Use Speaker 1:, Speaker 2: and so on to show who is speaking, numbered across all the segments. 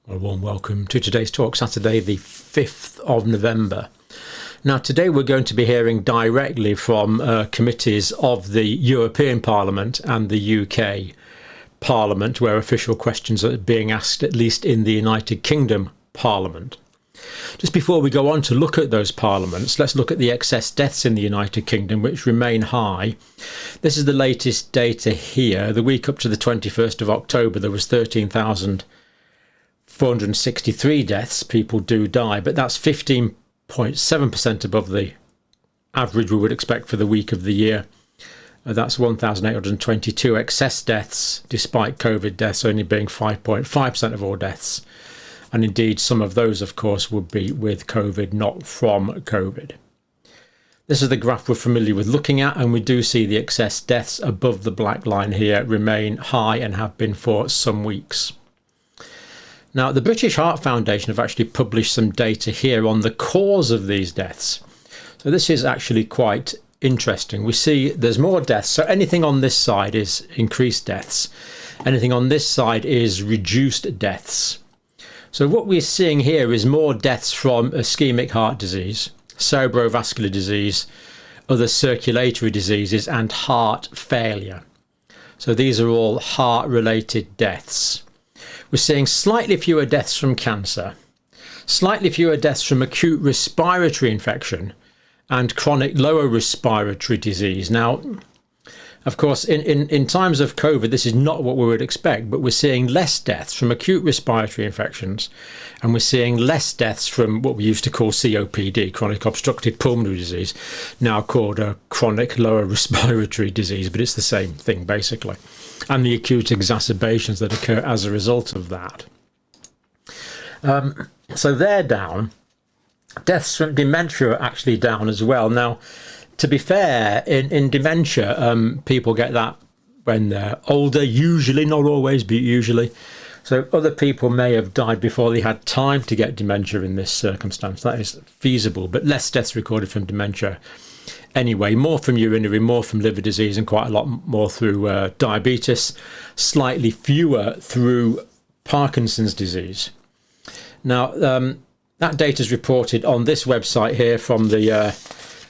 Speaker 1: A warm welcome to today's talk, Saturday the 5th of November. Now today we're going to be hearing directly from committees of the European Parliament and the UK Parliament, where official questions are being asked, at least in the United Kingdom Parliament. Just before we go on to look at those parliaments, let's look at the excess deaths in the United Kingdom, which remain high. This is the latest data here. The week up to the 21st of October, there was 13,463 deaths. People do die, but that's 15.7% above the average we would expect for the week of the year. That's 1,822 excess deaths, despite COVID deaths only being 5.5% of all deaths. And indeed, some of those, of course, would be with COVID, not from COVID. This is the graph we're familiar with looking at, and we do see the excess deaths above the black line here remain high and have been for some weeks. Now, the British Heart Foundation have actually published some data here on the cause of these deaths. So this is actually quite interesting. We see there's more deaths. So anything on this side is increased deaths. Anything on this side is reduced deaths. So what we're seeing here is more deaths from ischemic heart disease, cerebrovascular disease, other circulatory diseases, and heart failure. So these are all heart-related deaths. We're seeing slightly fewer deaths from cancer, slightly fewer deaths from acute respiratory infection and chronic lower respiratory disease. Now, of course, in times of COVID, this is not what we would expect, but we're seeing less deaths from acute respiratory infections, and we're seeing less deaths from what we used to call COPD, chronic obstructive pulmonary disease, now called a chronic lower respiratory disease, but it's the same thing basically, and the acute exacerbations that occur as a result of that. So they're down. Deaths from dementia are actually down as well. Now, to be fair, in dementia, people get that when they're older, usually, not always, but usually. So other people may have died before they had time to get dementia in this circumstance. That is feasible, but less deaths recorded from dementia anyway. More from urinary, more from liver disease, and quite a lot more through diabetes. Slightly fewer through Parkinson's disease. Now, that data is reported on this website here from the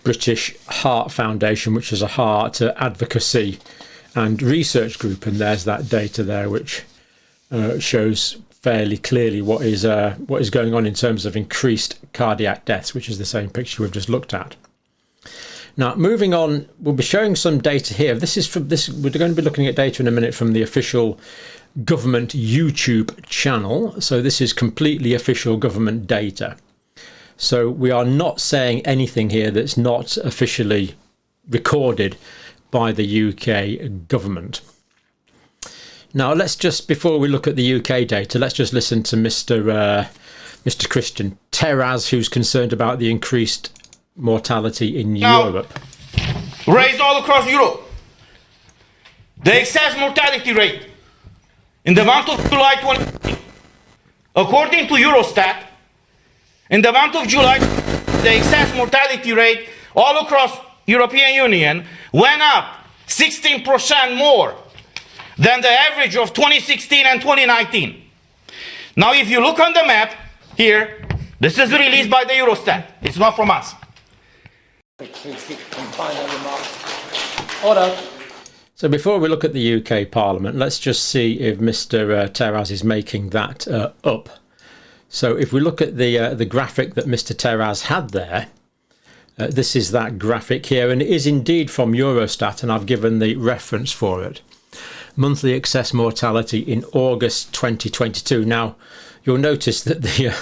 Speaker 1: British Heart Foundation, which is a heart advocacy and research group, and there's that data there, which shows fairly clearly what is going on in terms of increased cardiac deaths, which is the same picture we've just looked at. Now, moving on, we'll be showing some data here. This is from this. We're going to be looking at data in a minute from the official government YouTube channel. So this is completely official government data. So we are not saying anything here that's not officially recorded by the UK government. Now, let's just, before we look at the UK data, let's just listen to Mr. Christian Terraz, who's concerned about the increased mortality in Europe.
Speaker 2: Raised all across Europe. The excess mortality rate in the month of July 20, according to Eurostat, in the month of July, the excess mortality rate all across European Union went up 16% more than the average of 2016 and 2019. Now, if you look on the map here, this is released by the Eurostat. It's not from us.
Speaker 1: Order. So before we look at the UK Parliament, let's just see if Mr. Terraz is making that up. So if we look at the graphic that Mr. Terraz had there, this is that graphic here, and it is indeed from Eurostat, and I've given the reference for it. Monthly excess mortality in August 2022. Now, you'll notice that the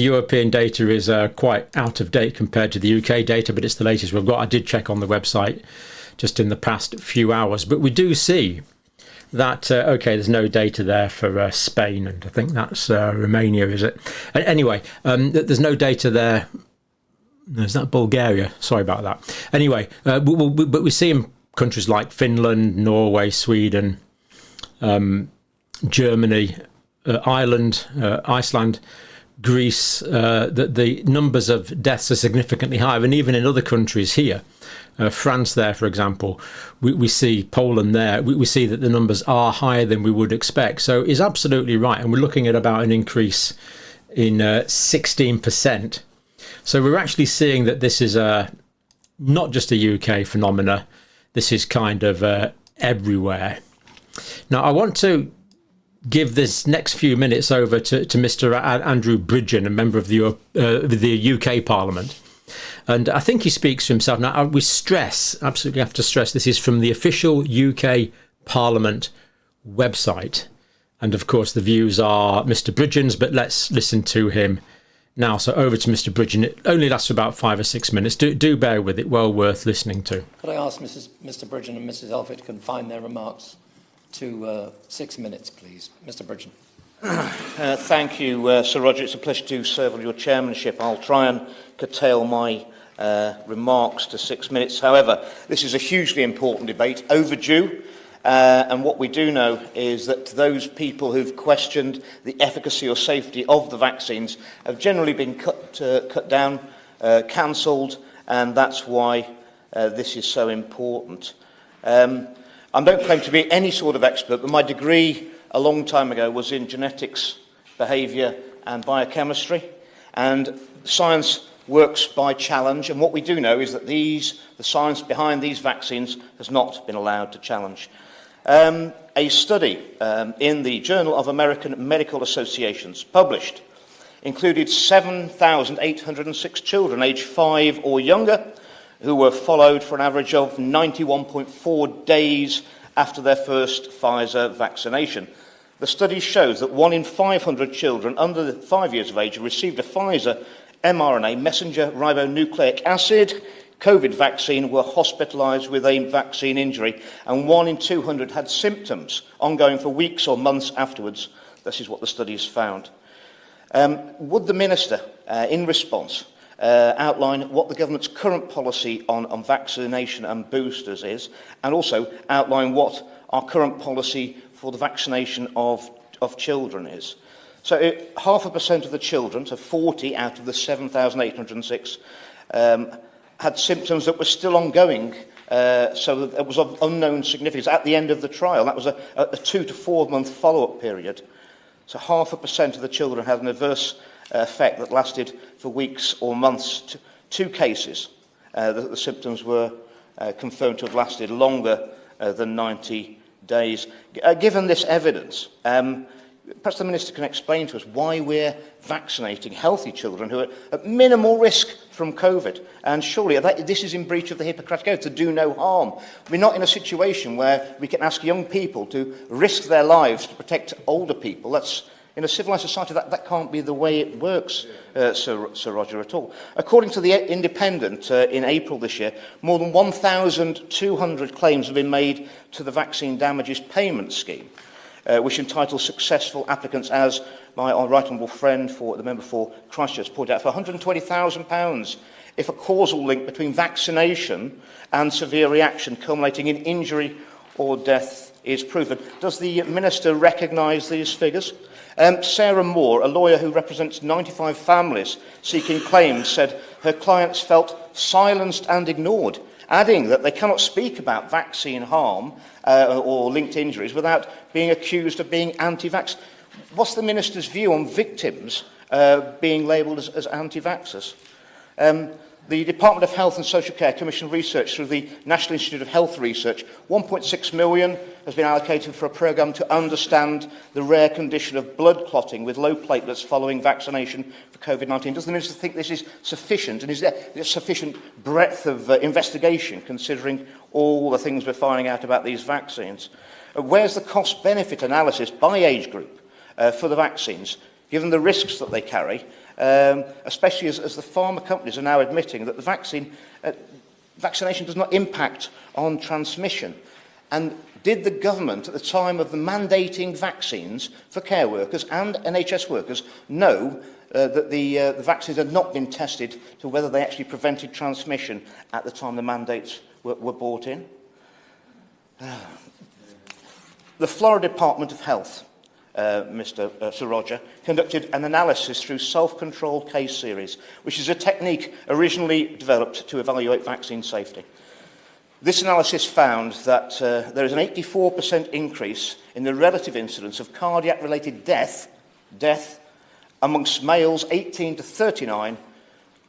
Speaker 1: European data is quite out of date compared to the UK data, but it's the latest we've got. I did check on the website just in the past few hours, but we do see that, okay, there's no data there for Spain, and I think that's Romania, is it? Anyway, there's no data there. No, is that Bulgaria? Sorry about that. Anyway, but we see in countries like Finland, Norway, Sweden, Germany, Ireland, Iceland, Greece, the numbers of deaths are significantly higher, and even in other countries here, France there, for example, we see Poland there, we see that the numbers are higher than we would expect. So he's absolutely right, and we're looking at about an increase in 16%. So we're actually seeing that this is not just a UK phenomena, this is kind of everywhere. Now, I want to give this next few minutes over to Mr. Andrew Bridgen, a member of the UK Parliament. And I think he speaks for himself. Now, we absolutely have to stress, this is from the official UK Parliament website. And of course, the views are Mr. Bridgen's, but let's listen to him now. So over to Mr. Bridgen. It only lasts about 5 or 6 minutes. Do bear with it, well worth listening to.
Speaker 3: Could I ask Mr. Bridgen and Mrs. Elphick to confine their remarks to 6 minutes, please? Mr. Bridgen.
Speaker 4: Thank you, Sir Roger. It's a pleasure to serve on your chairmanship. I'll try and curtail my remarks to 6 minutes. However, this is a hugely important debate, overdue, and what we do know is that those people who've questioned the efficacy or safety of the vaccines have generally been cut down, cancelled, and that's why this is so important. I don't claim to be any sort of expert, but my degree a long time ago was in genetics, behaviour and biochemistry, and science works by challenge, and what we do know is that the science behind these vaccines has not been allowed to challenge. A study in the Journal of American Medical Associations published included 7,806 children aged 5 or younger who were followed for an average of 91.4 days after their first Pfizer vaccination. The study shows that 1 in 500 children under 5 years of age who received a Pfizer mRNA messenger ribonucleic acid COVID vaccine were hospitalised with a vaccine injury, and 1 in 200 had symptoms ongoing for weeks or months afterwards. This is what the study has found. Would the Minister, in response, outline what the government's current policy on vaccination and boosters is, and also outline what our current policy for the vaccination of children is? So 0.5% of the children, so 40 out of the 7,806, had symptoms that were still ongoing, so that it was of unknown significance at the end of the trial. That was a 2 to 4 month follow-up period. So 0.5% of the children had an adverse effect that lasted for weeks or months. 2 cases, the symptoms were confirmed to have lasted longer than 90 days. Given this evidence, perhaps the Minister can explain to us why we're vaccinating healthy children who are at minimal risk from COVID. And surely this is in breach of the Hippocratic Oath, to do no harm. We're not in a situation where we can ask young people to risk their lives to protect older people. That's, in a civilised society, that can't be the way it works, Sir Roger, at all. According to The Independent, in April this year, more than 1,200 claims have been made to the Vaccine Damages Payment Scheme, which entitles successful applicants, as my right honourable friend, the member for Christchurch, pointed out, for £120,000 if a causal link between vaccination and severe reaction culminating in injury or death is proven. Does the Minister recognise these figures? Sarah Moore, a lawyer who represents 95 families seeking claims, said her clients felt silenced and ignored, adding that they cannot speak about vaccine harm or linked injuries without being accused of being anti-vax. What's the Minister's view on victims being labelled as anti-vaxxers? The Department of Health and Social Care commissioned research through the National Institute of Health Research. 1.6 million has been allocated for a programme to understand the rare condition of blood clotting with low platelets following vaccination for COVID-19. Does the Minister think this is sufficient, and is there sufficient breadth of investigation considering all the things we're finding out about these vaccines? Where's the cost-benefit analysis by age group for the vaccines, given the risks that they carry? Especially as the pharma companies are now admitting that the vaccination does not impact on transmission. And did the government, at the time of the mandating vaccines for care workers and NHS workers, know that the vaccines had not been tested to whether they actually prevented transmission at the time the mandates were brought in? The Florida Department of Health Sir Roger, conducted an analysis through self-controlled case series, which is a technique originally developed to evaluate vaccine safety. This analysis found that there is an 84% increase in the relative incidence of cardiac-related death amongst males 18 to 39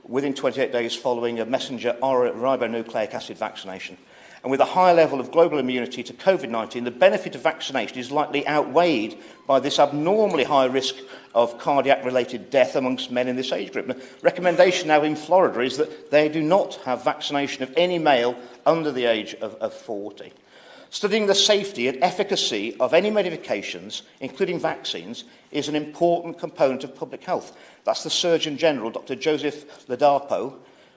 Speaker 4: within 28 days following a messenger ribonucleic acid vaccination. And with a higher level of global immunity to COVID-19, the benefit of vaccination is likely outweighed by this abnormally high risk of cardiac-related death amongst men in this age group. The recommendation now in Florida is that they do not have vaccination of any male under the age of 40. Studying the safety and efficacy of any medications, including vaccines, is an important component of public health. That's the Surgeon General, Dr. Joseph Ladapo.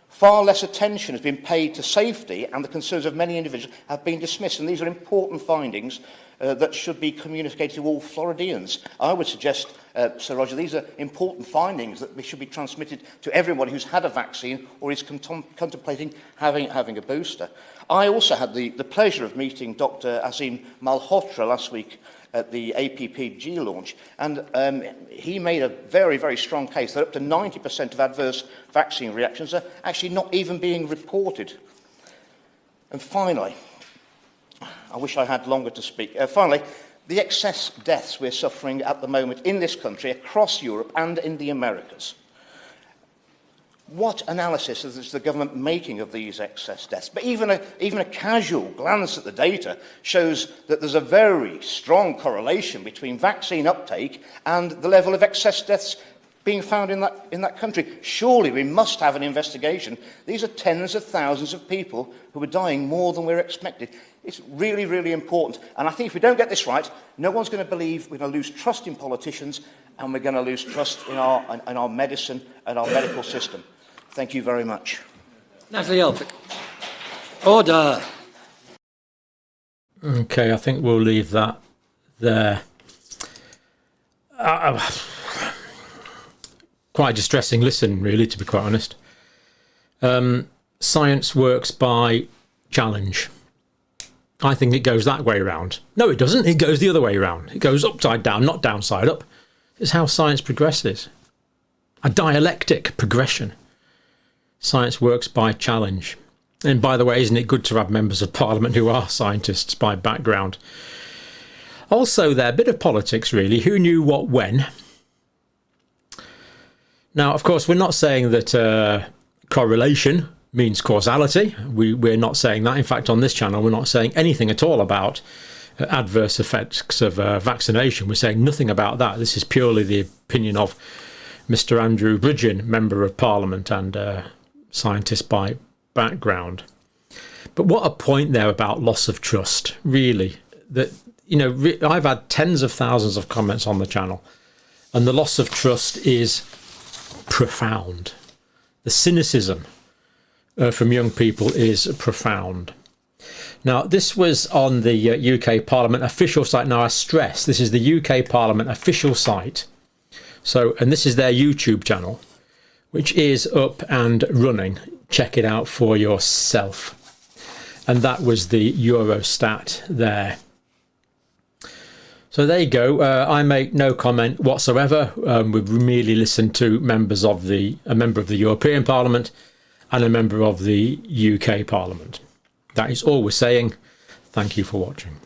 Speaker 4: Far less attention has been paid to safety, and the concerns of many individuals have been dismissed. And these are important findings that should be communicated to all Floridians. I would suggest, Sir Roger, these are important findings that should be transmitted to everyone who's had a vaccine or is contemplating having a booster. I also had the pleasure of meeting Dr. Azim Malhotra last week at the APPG launch, and he made a very, very strong case that up to 90% of adverse vaccine reactions are actually not even being reported. And finally, I wish I had longer to speak. Finally, the excess deaths we're suffering at the moment in this country, across Europe and in the Americas. What analysis is the government making of these excess deaths? But even a casual glance at the data shows that there's a very strong correlation between vaccine uptake and the level of excess deaths being found in that country. Surely we must have an investigation. These are tens of thousands of people who are dying more than we're expected. It's really, really important. And I think if we don't get this right, no one's going to believe we're going to lose trust in politicians, and we're going to lose trust in our medicine and our medical system. Thank you very much.
Speaker 3: Natalie Elphick. Order.
Speaker 1: Okay, I think we'll leave that there. Quite a distressing listen, really, to be quite honest. Science works by challenge. I think it goes that way around. No, it doesn't. It goes the other way around. It goes upside down, not downside up. It's how science progresses. A dialectic progression. Science works by challenge. And by the way, isn't it good to have members of Parliament who are scientists by background? Also there, a bit of politics really. Who knew what when? Now, of course, we're not saying that correlation means causality. We're not saying that. In fact, on this channel, we're not saying anything at all about adverse effects of vaccination. We're saying nothing about that. This is purely the opinion of Mr. Andrew Bridgen, Member of Parliament and scientist by background. But what a point there about loss of trust, really. That, you know, I've had tens of thousands of comments on the channel, and the loss of trust is profound. The cynicism from young people is profound. Now, this was on the UK Parliament official site. Now, I stress, this is the UK Parliament official site. So, and this is their YouTube channel, which is up and running. Check it out for yourself. And that was the Eurostat there. So there you go. I make no comment whatsoever. We've merely listened to a member of the European Parliament and a member of the UK Parliament. That is all we're saying. Thank you for watching.